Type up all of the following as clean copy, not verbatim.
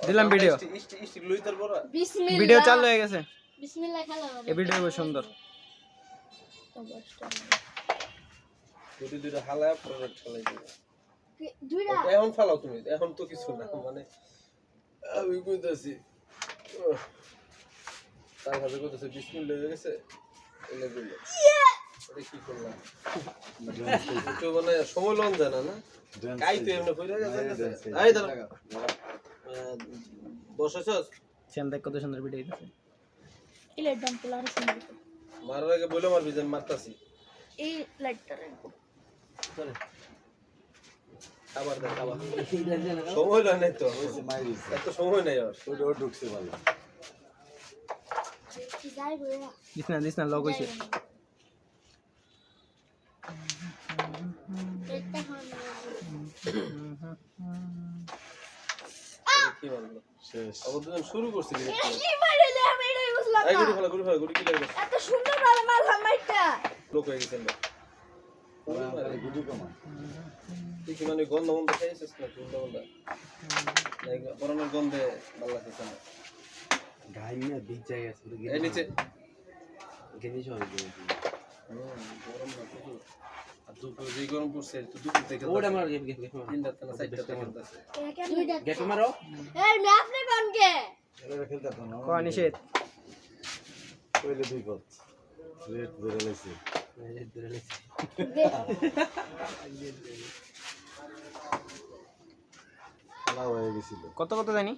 দিলাম ভিডিও বিসমিল্লাহ ভিডিও চালু হয়ে গেছে বিসমিল্লাহ খেলা এই ভিডিও খুব সুন্দর দুইটা হালা পরে ঠেলাই দিবা দুইটা এখন ফালাও তুমি এখন তো কিছু না মানে আমি কইতাছি তার কাছে কইতাছে বিসমিল্লাহ হয়ে গেছে এলে বলল এটা কি করলাম তো মানে সময় লন যায় না কাই তো এমনি কইরা গেছে এই দাঁড়া বসেছস সেন দেখ কত সুন্দর ভিডিও দিতেছে ইলে দম তোলা সুন্দর মারার আগে বলে মারবি যে মারতাছি এই লাইটটারে চলে আবার দেখ আবার সময় লয় নাই তো এত সময় নাই আর ওটা ঢুকছে ভালো কি যাই বইরা দিস না লগ হইছে এটা হন কি বলবো শেষ অবদান শুরু করছিলি কি মারলে আমি এটাই বুঝলাম এই না গুড়ি ফেলা গুড়ি কি লাগবে এত সুন্দর ভালো মারলাম মাইটা লোক হয়ে গেছেন গুড়ি কমা দেখি মানে গন্ধ মন্দ খাইছিস না গন্ধ মন্দ নাই পরানোর গন্ধে ভালো লাগছে না গাই না বিচ জায়গা আছে এই নিচে গেনি সব গরম না তো আর দুপুর যে গরম পড়ছে তো দুপুর থেকে ওটা মার গেম তিনটা না চারটা করতেছে দুইটা গেট মারো এই মে আপনি কোন কে এটা খেলতে তো না কোন নিষেধ কইলে বিপদ রেড ধরে লাইছে রেড ধরে লাইছে লাও হয়ে গেছিল কত কত জানি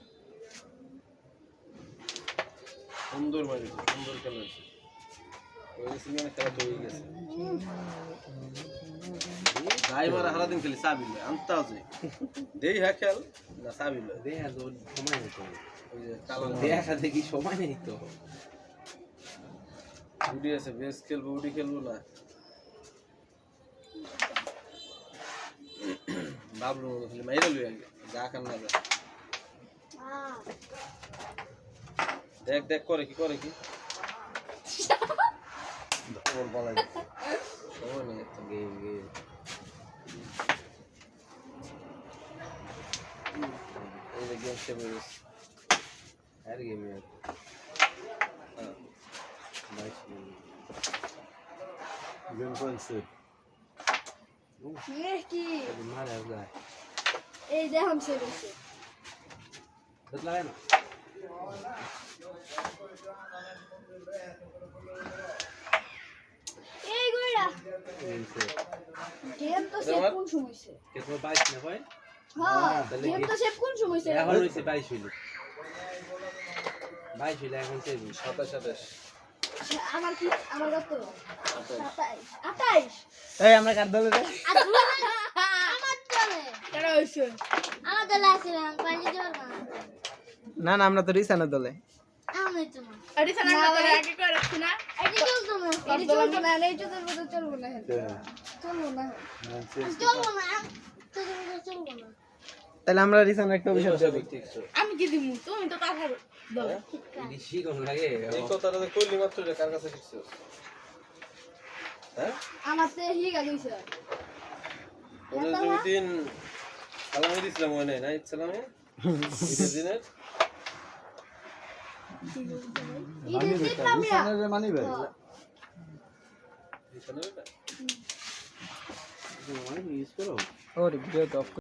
সুন্দর মারি সুন্দর খেলা হয়েছে ওই সিনেমা খেলা তো হয়ে গেছে গাই মারা হারা দিন খেলি সাবিল আনতা আছে দেই হ্যাঁ খেল না সাবিল দেখ আর সময় নেই তো ওই যে কালা দেখা দেখি সময় নেই তো উডি আছে বেস খেলবো উডি খেলবো না বাবলু খেলি মাইরা লই আগে যা কান না যা দেখ দেখ করে কি ডবল বলা সময় নেই তো গেম এই যে গেম খেলবো আর গেম আর নাইস গেম কনসেপ্ট কি মারা যায় এই দেখুন সে বসে দেখ লাগে না এই গইরা গেম তো সে কোন সময়ছে কে তো 22 না ভাই হ্যাঁ গেম তো সে কোন সময়ছে এখন হইছে 22 হইলো 22 হইলো এখন সে 27 আমার কি আমার কত 28 এই আমরা কার দলে রে আমার চলে কেন হইছে আমার দলে আছে আমি পারি দিতে পারবো না না আমরা তো রিসানের দলে আমি তো না রিসান দলে আগে করে রাখছি না এটা চলতো না এটা চলতো না এই চলতো না চলবো না চলবো না চলবো না চলবো না তাহলে আমরা রিসানের একটা অভিশাপ দেব আমি কি দিমু তুমি তো কথা দাও বেশি কোন লাগে এই কথাটা কইলি মাত্র যে কার কাছে শিখছিস হ্যাঁ আমার তে হি গালিছে ওই দিন সালাম দিছিলাম ওই নাই সালামে ঈদের দিনে ঈদের দিন নামিয়া মানি ভাই ঈদের দিনে ইউজ করো ওরে ভিডিও তো অফ